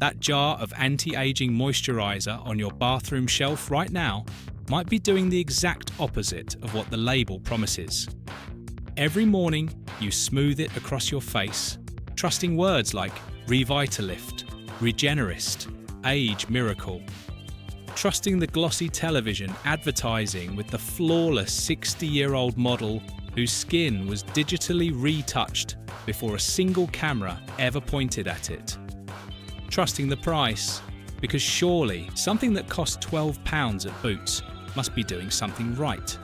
That jar of anti-aging moisturizer on your bathroom shelf right now might be doing the exact opposite of what the label promises. Every morning, you smooth it across your face, trusting words like Revitalift, Regenerist, Age Miracle. Trusting the glossy television advertising with the flawless 60-year-old model whose skin was digitally retouched before a single camera ever pointed at it. Trusting the price, because surely something that cost £12 at Boots must be doing something right.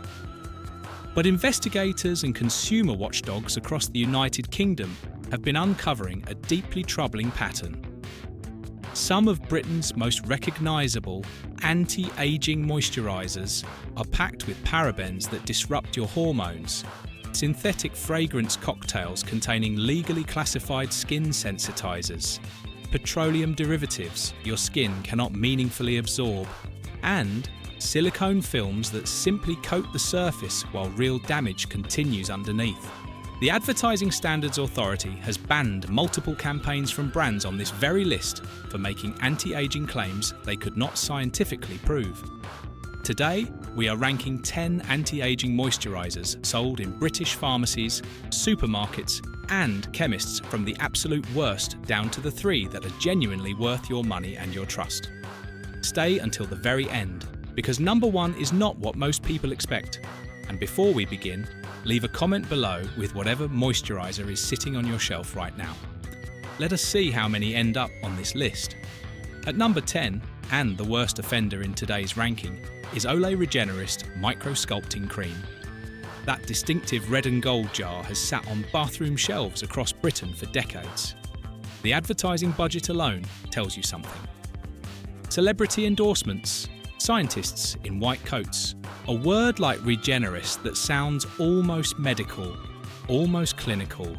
But investigators and consumer watchdogs across the United Kingdom have been uncovering a deeply troubling pattern. Some of Britain's most recognisable anti-aging moisturisers are packed with parabens that disrupt your hormones, synthetic fragrance cocktails containing legally classified skin sensitizers, petroleum derivatives your skin cannot meaningfully absorb, and silicone films that simply coat the surface while real damage continues underneath. The Advertising Standards Authority has banned multiple campaigns from brands on this very list for making anti-aging claims they could not scientifically prove. Today, we are ranking 10 anti-aging moisturisers sold in British pharmacies, supermarkets and chemists, from the absolute worst down to the 3 that are genuinely worth your money and your trust. Stay until the very end, because number 1 is not what most people expect. And before we begin, leave a comment below with whatever moisturiser is sitting on your shelf right now. Let us see how many end up on this list. At number 10, and the worst offender in today's ranking, is Olay Regenerist Micro Sculpting Cream. That distinctive red and gold jar has sat on bathroom shelves across Britain for decades. The advertising budget alone tells you something. Celebrity endorsements, scientists in white coats, a word like regenerist that sounds almost medical, almost clinical,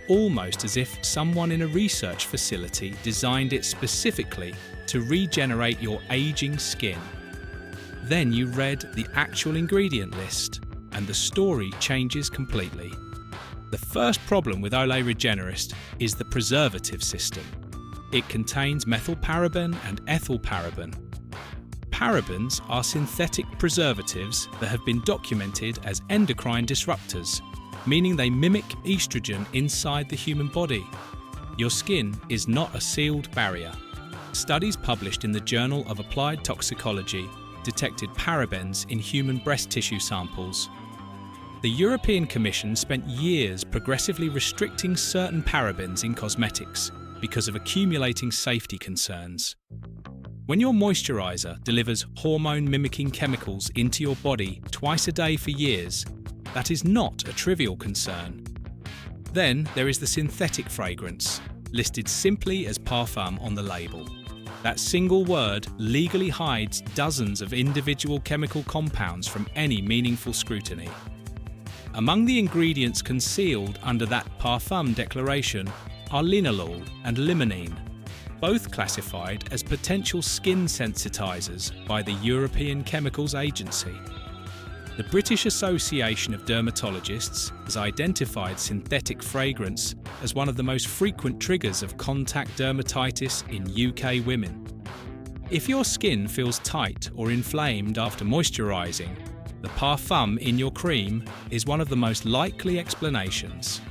almost as if someone in a research facility designed it specifically to regenerate your aging skin. Then you read the actual ingredient list and the story changes completely. The first problem with Olay Regenerist is the preservative system. It contains methylparaben and ethylparaben. Parabens are synthetic preservatives that have been documented as endocrine disruptors, meaning they mimic estrogen inside the human body. Your skin is not a sealed barrier. Studies published in the Journal of Applied Toxicology detected parabens in human breast tissue samples. The European Commission spent years progressively restricting certain parabens in cosmetics because of accumulating safety concerns. When your moisturiser delivers hormone-mimicking chemicals into your body twice a day for years, that is not a trivial concern. Then there is the synthetic fragrance, listed simply as parfum on the label. That single word legally hides dozens of individual chemical compounds from any meaningful scrutiny. Among the ingredients concealed under that parfum declaration are linalool and limonene, both classified as potential skin sensitizers by the European Chemicals Agency. The British Association of Dermatologists has identified synthetic fragrance as one of the most frequent triggers of contact dermatitis in UK women. If your skin feels tight or inflamed after moisturising, the parfum in your cream is one of the most likely explanations.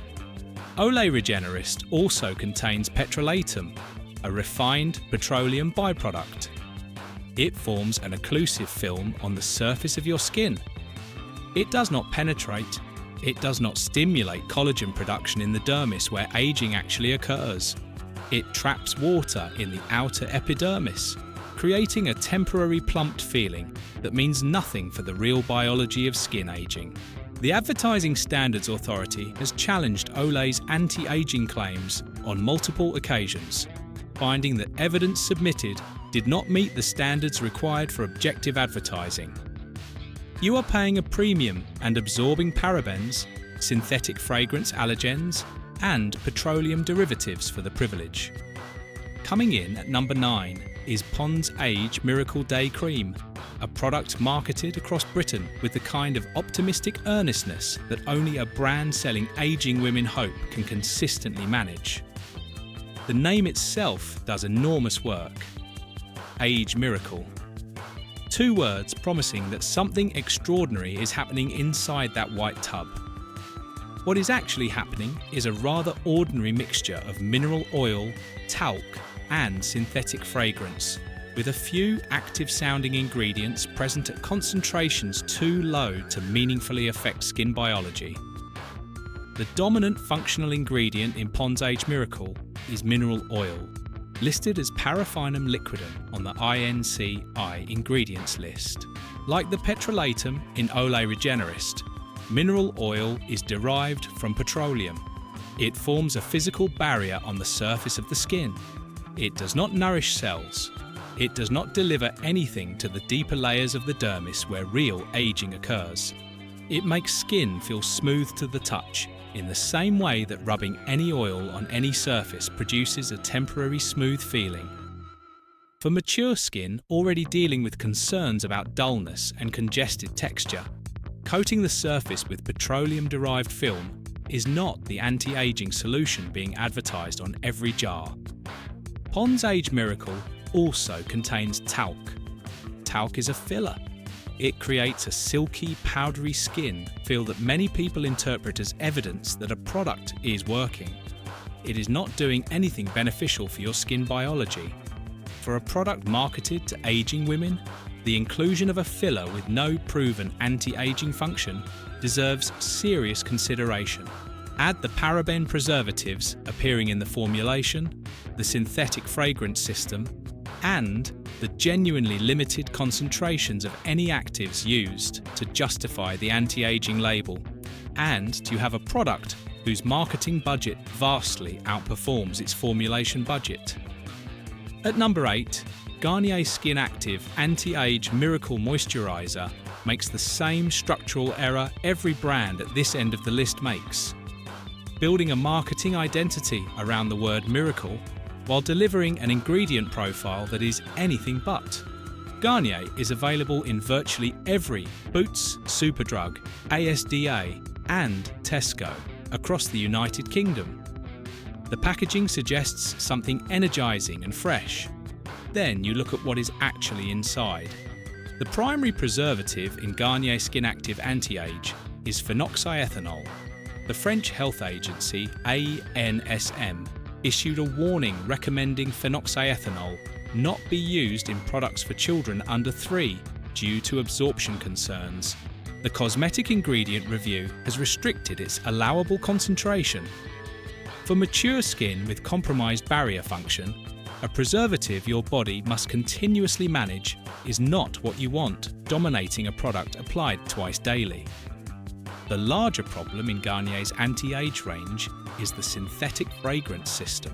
Olay Regenerist also contains petroleum, a refined petroleum byproduct. It forms an occlusive film on the surface of your skin. It does not penetrate, it does not stimulate collagen production in the dermis where aging actually occurs. It traps water in the outer epidermis, creating a temporary plumped feeling that means nothing for the real biology of skin aging. The Advertising Standards Authority has challenged Olay's anti-aging claims on multiple occasions, finding that evidence submitted did not meet the standards required for objective advertising. You are paying a premium and absorbing parabens, synthetic fragrance allergens, and petroleum derivatives for the privilege. Coming in at number 9 is Pond's Age Miracle Day Cream, a product marketed across Britain with the kind of optimistic earnestness that only a brand selling aging women hope can consistently manage. The name itself does enormous work. Age Miracle. 2 words promising that something extraordinary is happening inside that white tub. What is actually happening is a rather ordinary mixture of mineral oil, talc, and synthetic fragrance, with a few active-sounding ingredients present at concentrations too low to meaningfully affect skin biology. The dominant functional ingredient in Pond's Age Miracle is mineral oil, listed as paraffinum liquidum on the INCI ingredients list. Like the petroleum in Olay Regenerist, mineral oil is derived from petroleum. It forms a physical barrier on the surface of the skin. It does not nourish cells. It does not deliver anything to the deeper layers of the dermis where real aging occurs. It makes skin feel smooth to the touch, in the same way that rubbing any oil on any surface produces a temporary smooth feeling. For mature skin already dealing with concerns about dullness and congested texture, coating the surface with petroleum-derived film is not the anti-aging solution being advertised on every jar. Pond's Age Miracle also contains talc. Talc is a filler. It creates a silky, powdery skin feel that many people interpret as evidence that a product is working. It is not doing anything beneficial for your skin biology. For a product marketed to aging women, the inclusion of a filler with no proven anti-aging function deserves serious consideration. Add the paraben preservatives appearing in the formulation, the synthetic fragrance system, and the genuinely limited concentrations of any actives used to justify the anti-aging label, and you have a product whose marketing budget vastly outperforms its formulation budget. At number 8, Garnier Skin Active Anti-Age Miracle Moisturizer makes the same structural error every brand at this end of the list makes. Building a marketing identity around the word miracle while delivering an ingredient profile that is anything but. Garnier is available in virtually every Boots, Superdrug, ASDA and Tesco across the United Kingdom. The packaging suggests something energising and fresh. Then you look at what is actually inside. The primary preservative in Garnier Skin Active Anti-Age is phenoxyethanol. The French health agency ANSM issued a warning recommending phenoxyethanol not be used in products for children under 3 due to absorption concerns. The Cosmetic Ingredient Review has restricted its allowable concentration. For mature skin with compromised barrier function, a preservative your body must continuously manage is not what you want, dominating a product applied twice daily. The larger problem in Garnier's anti-age range is the synthetic fragrance system.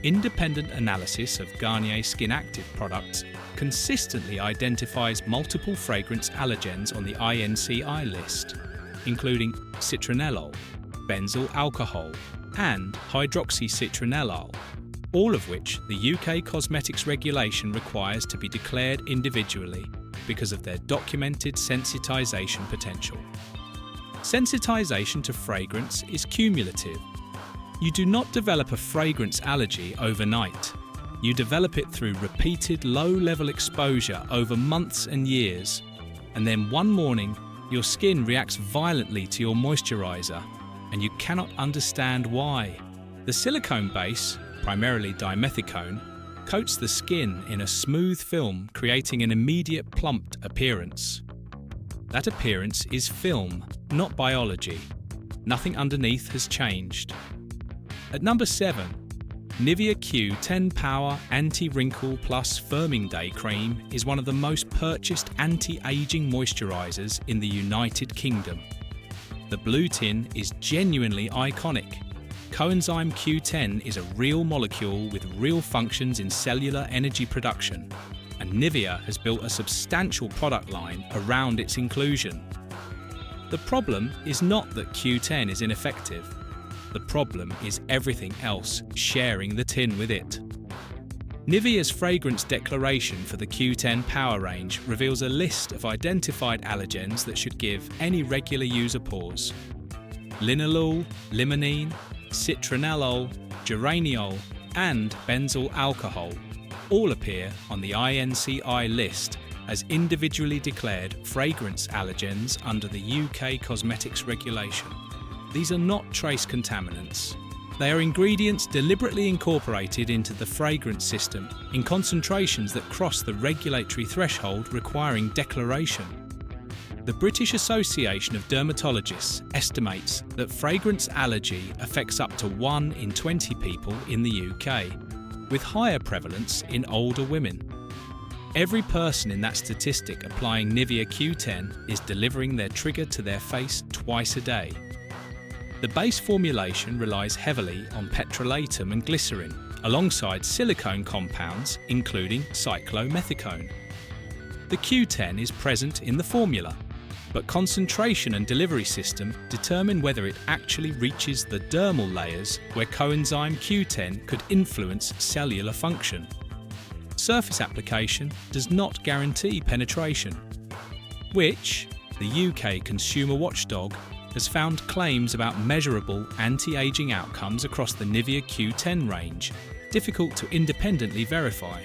Independent analysis of Garnier Skin Active products consistently identifies multiple fragrance allergens on the INCI list, including citronellol, benzyl alcohol, and hydroxycitronellol, all of which the UK cosmetics regulation requires to be declared individually because of their documented sensitisation potential. Sensitization to fragrance is cumulative. You do not develop a fragrance allergy overnight. You develop it through repeated low-level exposure over months and years, and then one morning your skin reacts violently to your moisturizer, and you cannot understand why. The silicone base, primarily dimethicone, coats the skin in a smooth film, creating an immediate plumped appearance. That appearance is film, not biology. Nothing underneath has changed. At number 7, Nivea Q10 Power Anti-Wrinkle Plus Firming Day Cream is one of the most purchased anti-aging moisturizers in the United Kingdom. The blue tin is genuinely iconic. Coenzyme Q10 is a real molecule with real functions in cellular energy production, and Nivea has built a substantial product line around its inclusion. The problem is not that Q10 is ineffective. The problem is everything else sharing the tin with it. Nivea's fragrance declaration for the Q10 Power range reveals a list of identified allergens that should give any regular user pause. Linalool, limonene, citronellol, geraniol, and benzyl alcohol all appear on the INCI list as individually declared fragrance allergens under the UK cosmetics regulation. These are not trace contaminants. They are ingredients deliberately incorporated into the fragrance system in concentrations that cross the regulatory threshold requiring declaration. The British Association of Dermatologists estimates that fragrance allergy affects up to 1 in 20 people in the UK, with higher prevalence in older women. Every person in that statistic applying Nivea Q10 is delivering their trigger to their face twice a day. The base formulation relies heavily on petroleum and glycerin, alongside silicone compounds including cyclomethicone. The Q10 is present in the formula, but concentration and delivery system determine whether it actually reaches the dermal layers where coenzyme Q10 could influence cellular function. Surface application does not guarantee penetration, which the UK consumer watchdog has found claims about measurable anti-aging outcomes across the Nivea Q10 range difficult to independently verify.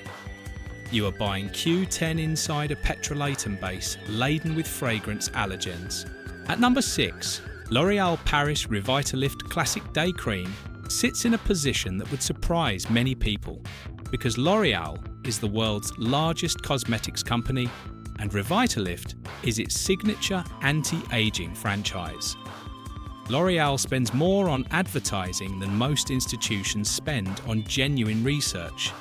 You are buying Q10 inside a petroleum base laden with fragrance allergens. At number 6, L'Oréal Paris Revitalift Classic Day Cream sits in a position that would surprise many people, because L'Oréal is the world's largest cosmetics company and Revitalift is its signature anti-aging franchise. L'Oréal spends more on advertising than most institutions spend on genuine research.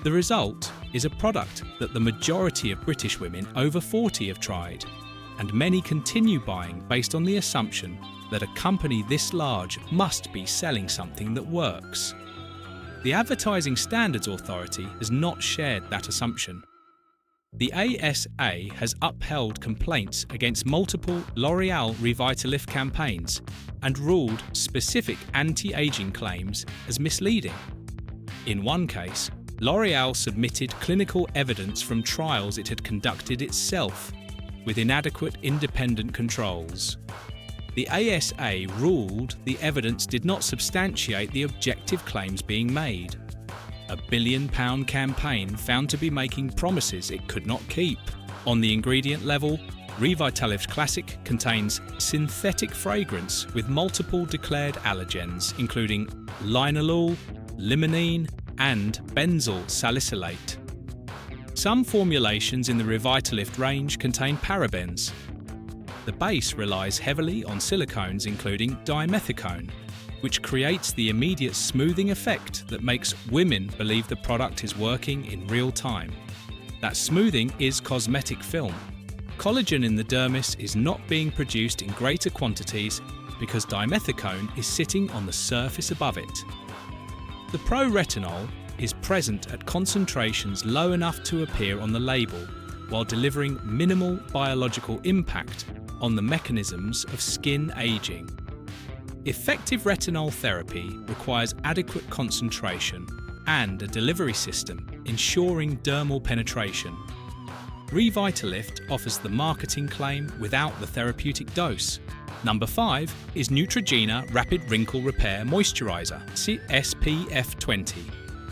The result is a product that the majority of British women over 40 have tried, and many continue buying based on the assumption that a company this large must be selling something that works. The Advertising Standards Authority has not shared that assumption. The ASA has upheld complaints against multiple L'Oréal Revitalift campaigns and ruled specific anti-aging claims as misleading. In one case, L'Oréal submitted clinical evidence from trials it had conducted itself, with inadequate independent controls. The ASA ruled the evidence did not substantiate the objective claims being made. A £1 billion campaign found to be making promises it could not keep. On the ingredient level, Revitalift Classic contains synthetic fragrance with multiple declared allergens including linalool, limonene and benzyl salicylate. Some formulations in the Revitalift range contain parabens. The base relies heavily on silicones including dimethicone, which creates the immediate smoothing effect that makes women believe the product is working in real time. That smoothing is cosmetic film. Collagen in the dermis is not being produced in greater quantities because dimethicone is sitting on the surface above it. The pro-retinol is present at concentrations low enough to appear on the label, while delivering minimal biological impact on the mechanisms of skin aging. Effective retinol therapy requires adequate concentration and a delivery system ensuring dermal penetration. Revitalift offers the marketing claim without the therapeutic dose. Number 5 is Neutrogena Rapid Wrinkle Repair Moisturizer SPF 20,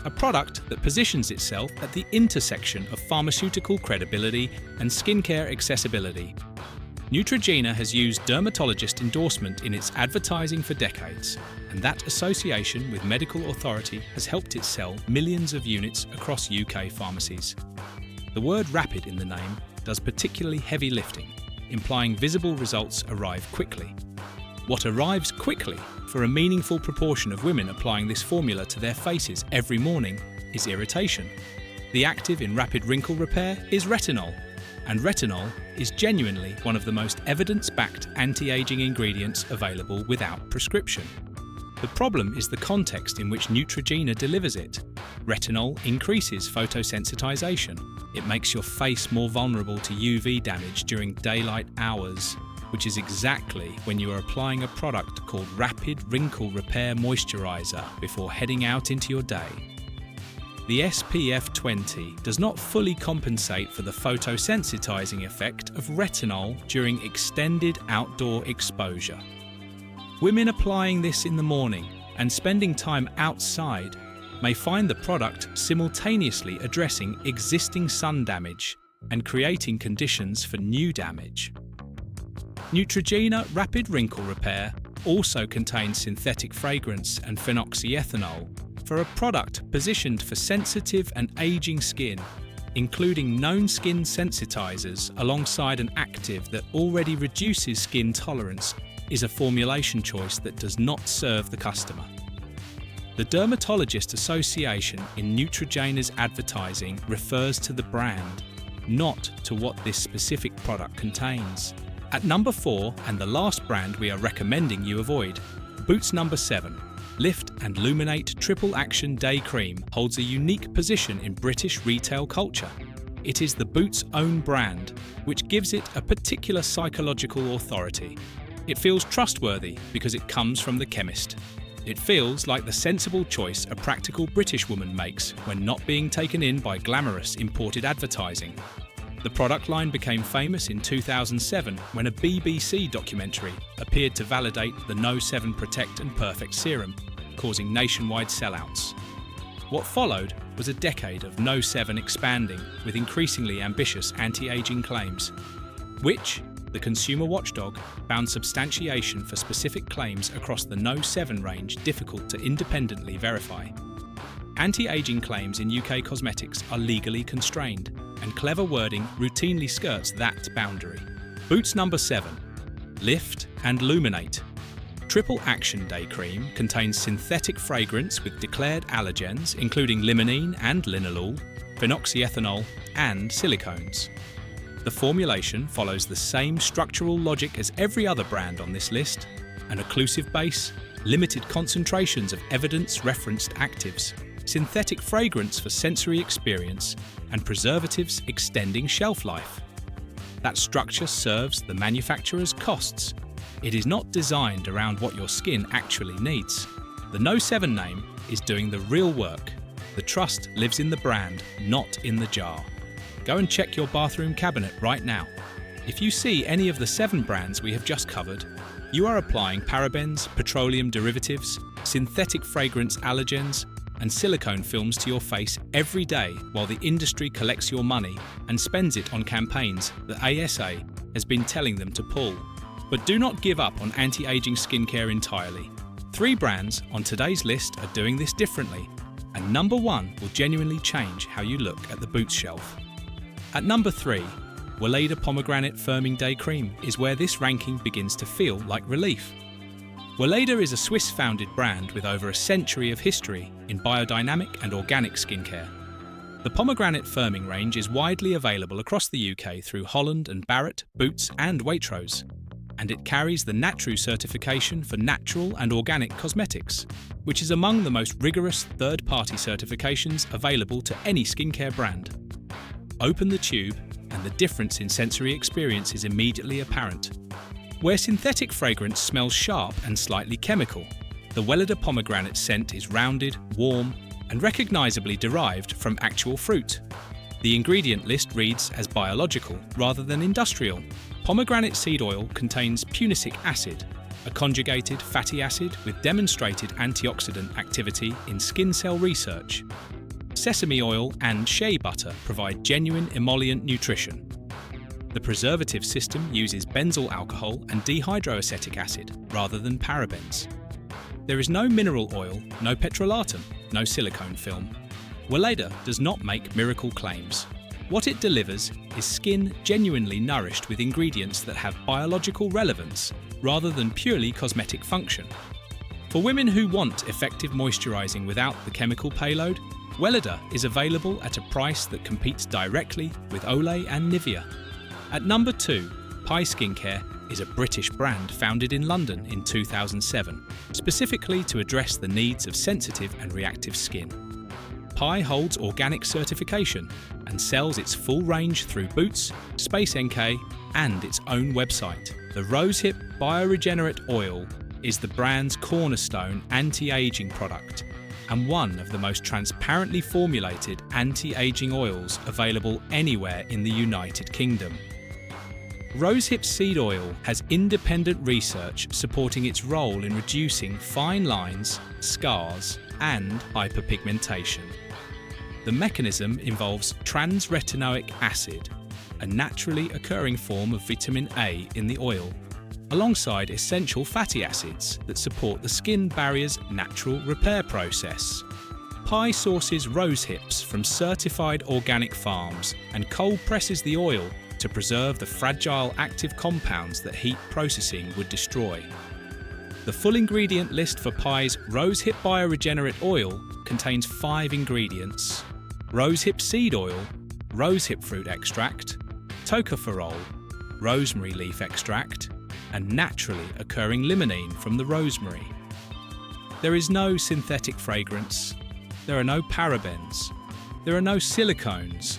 a product that positions itself at the intersection of pharmaceutical credibility and skincare accessibility. Neutrogena has used dermatologist endorsement in its advertising for decades, and that association with medical authority has helped it sell millions of units across UK pharmacies. The word rapid in the name does particularly heavy lifting, implying visible results arrive quickly. What arrives quickly for a meaningful proportion of women applying this formula to their faces every morning is irritation. The active in rapid wrinkle repair is retinol, and retinol is genuinely one of the most evidence-backed anti-aging ingredients available without prescription. The problem is the context in which Neutrogena delivers it. Retinol increases photosensitization. It makes your face more vulnerable to UV damage during daylight hours, which is exactly when you are applying a product called Rapid Wrinkle Repair Moisturizer before heading out into your day. The SPF 20 does not fully compensate for the photosensitizing effect of retinol during extended outdoor exposure. Women applying this in the morning and spending time outside may find the product simultaneously addressing existing sun damage and creating conditions for new damage. Neutrogena Rapid Wrinkle Repair also contains synthetic fragrance and phenoxyethanol for a product positioned for sensitive and aging skin, including known skin sensitizers alongside an active that already reduces skin tolerance, is a formulation choice that does not serve the customer. The Dermatologist Association in Neutrogena's advertising refers to the brand, not to what this specific product contains. At number 4, and the last brand we are recommending you avoid, Boots No7 Lift and Luminate Triple Action Day Cream holds a unique position in British retail culture. It is the Boots' own brand, which gives it a particular psychological authority. It feels trustworthy because it comes from the chemist. It feels like the sensible choice a practical British woman makes when not being taken in by glamorous imported advertising. The product line became famous in 2007 when a BBC documentary appeared to validate the No7 Protect and Perfect serum, causing nationwide sellouts. What followed was a decade of No7 expanding with increasingly ambitious anti-aging claims, which the consumer watchdog found substantiation for specific claims across the No7 range difficult to independently verify. Anti-aging claims in UK cosmetics are legally constrained, and clever wording routinely skirts that boundary. Boots No7 Lift and Luminate Triple Action Day Cream contains synthetic fragrance with declared allergens including limonene and linalool, phenoxyethanol and silicones. The formulation follows the same structural logic as every other brand on this list: an occlusive base, limited concentrations of evidence-referenced actives, synthetic fragrance for sensory experience, and preservatives extending shelf life. That structure serves the manufacturer's costs. It is not designed around what your skin actually needs. The No7 name is doing the real work. The trust lives in the brand, not in the jar. Go and check your bathroom cabinet right now. If you see any of the 7 brands we have just covered, you are applying parabens, petroleum derivatives, synthetic fragrance allergens, and silicone films to your face every day while the industry collects your money and spends it on campaigns that ASA has been telling them to pull. But do not give up on anti-aging skincare entirely. 3 brands on today's list are doing this differently, and number 1 will genuinely change how you look at the Boots shelf. At number 3, Weleda Pomegranate Firming Day Cream is where this ranking begins to feel like relief. Weleda is a Swiss-founded brand with over a century of history in biodynamic and organic skincare. The pomegranate firming range is widely available across the UK through Holland and Barrett, Boots and Waitrose, and it carries the Natru certification for natural and organic cosmetics, which is among the most rigorous third-party certifications available to any skincare brand. Open the tube and the difference in sensory experience is immediately apparent. Where synthetic fragrance smells sharp and slightly chemical, the Weleda pomegranate scent is rounded, warm, and recognisably derived from actual fruit. The ingredient list reads as biological rather than industrial. Pomegranate seed oil contains punicic acid, a conjugated fatty acid with demonstrated antioxidant activity in skin cell research. Sesame oil and shea butter provide genuine emollient nutrition. The preservative system uses benzyl alcohol and dehydroacetic acid rather than parabens. There is no mineral oil, no petrolatum, no silicone film. Weleda does not make miracle claims. What it delivers is skin genuinely nourished with ingredients that have biological relevance rather than purely cosmetic function. For women who want effective moisturizing without the chemical payload, Weleda is available at a price that competes directly with Olay and Nivea. At number 2, Pi Skincare is a British brand founded in London in 2007, specifically to address the needs of sensitive and reactive skin. Pi holds organic certification and sells its full range through Boots, Space NK, and its own website. The Rosehip Bioregenerate Oil is the brand's cornerstone anti-aging product and one of the most transparently formulated anti-aging oils available anywhere in the United Kingdom. Rosehip seed oil has independent research supporting its role in reducing fine lines, scars, and hyperpigmentation. The mechanism involves trans-retinoic acid, a naturally occurring form of vitamin A in the oil, alongside essential fatty acids that support the skin barrier's natural repair process. Pi sources rose hips from certified organic farms and cold presses the oil to preserve the fragile active compounds that heat processing would destroy. The full ingredient list for Pi's rosehip bioregenerate oil contains 5 ingredients: rosehip seed oil, rosehip fruit extract, tocopherol, rosemary leaf extract, and naturally occurring limonene from the rosemary. There is no synthetic fragrance, there are no parabens, there are no silicones,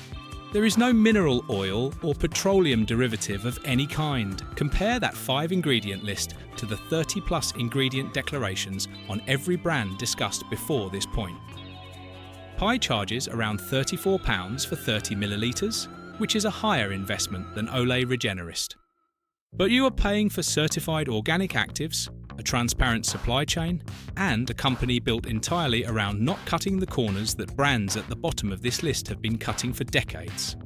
there is no mineral oil or petroleum derivative of any kind. Compare that 5 ingredient list to the 30+ ingredient declarations on every brand discussed before this point. Pi charges around £34 for 30 millilitres, which is a higher investment than Olay Regenerist. But you are paying for certified organic actives, a transparent supply chain, and a company built entirely around not cutting the corners that brands at the bottom of this list have been cutting for decades.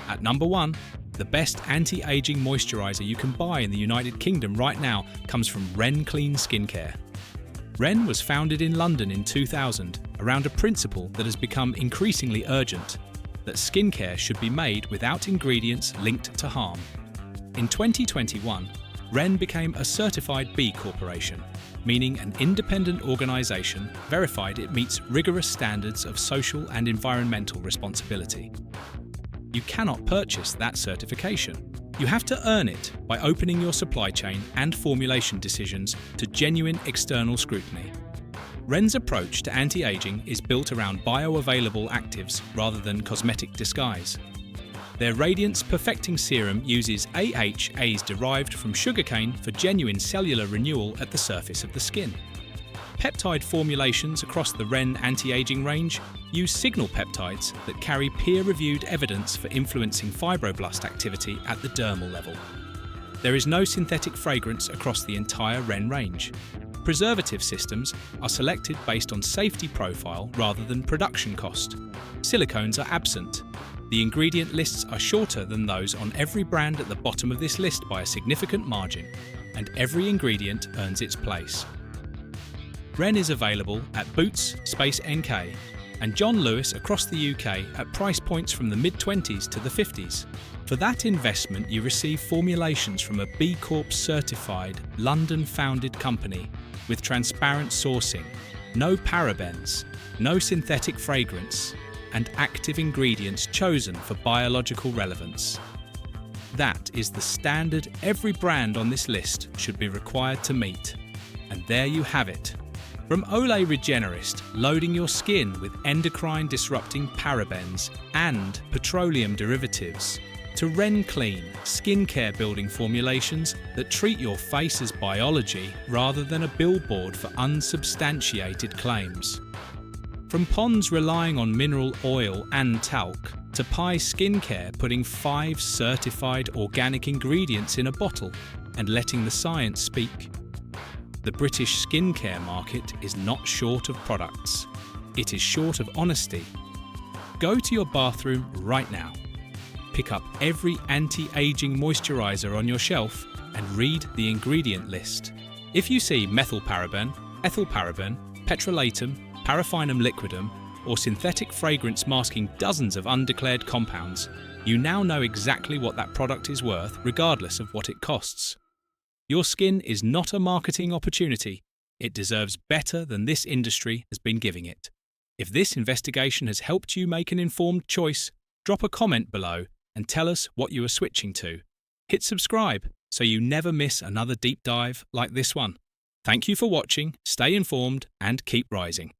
At number 1, the best anti-aging moisturiser you can buy in the United Kingdom right now comes from Ren Clean Skincare. Ren was founded in London in 2000 around a principle that has become increasingly urgent: that skincare should be made without ingredients linked to harm. In 2021, Ren became a certified B Corporation, meaning an independent organisation verified it meets rigorous standards of social and environmental responsibility. You cannot purchase that certification. You have to earn it by opening your supply chain and formulation decisions to genuine external scrutiny. Ren's approach to anti-aging is built around bioavailable actives rather than cosmetic disguise. Their Radiance Perfecting Serum uses AHAs derived from sugarcane for genuine cellular renewal at the surface of the skin. Peptide formulations across the Ren anti-aging range use signal peptides that carry peer-reviewed evidence for influencing fibroblast activity at the dermal level. There is no synthetic fragrance across the entire Ren range. Preservative systems are selected based on safety profile rather than production cost. Silicones are absent. The ingredient lists are shorter than those on every brand at the bottom of this list by a significant margin, and every ingredient earns its place. Ren is available at Boots NK and John Lewis across the UK at price points from the mid-20s to the 50s. For that investment, you receive formulations from a B Corp certified, London-founded company with transparent sourcing, no parabens, no synthetic fragrance, and active ingredients chosen for biological relevance. That is the standard every brand on this list should be required to meet. And there you have it. From Olay Regenerist, loading your skin with endocrine-disrupting parabens and petroleum derivatives, to Ren Clean, skincare building formulations that treat your face as biology rather than a billboard for unsubstantiated claims. From Pond's relying on mineral oil and talc, to Pi Skincare putting 5 certified organic ingredients in a bottle and letting the science speak. The British skincare market is not short of products. It is short of honesty. Go to your bathroom right now. Pick up every anti-aging moisturiser on your shelf and read the ingredient list. If you see methylparaben, ethylparaben, petroleum, paraphinum liquidum, or synthetic fragrance masking dozens of undeclared compounds, you now know exactly what that product is worth regardless of what it costs. Your skin is not a marketing opportunity. It deserves better than this industry has been giving it. If this investigation has helped you make an informed choice, drop a comment below and tell us what you are switching to. Hit subscribe so you never miss another deep dive like this one. Thank you for watching, stay informed and keep rising.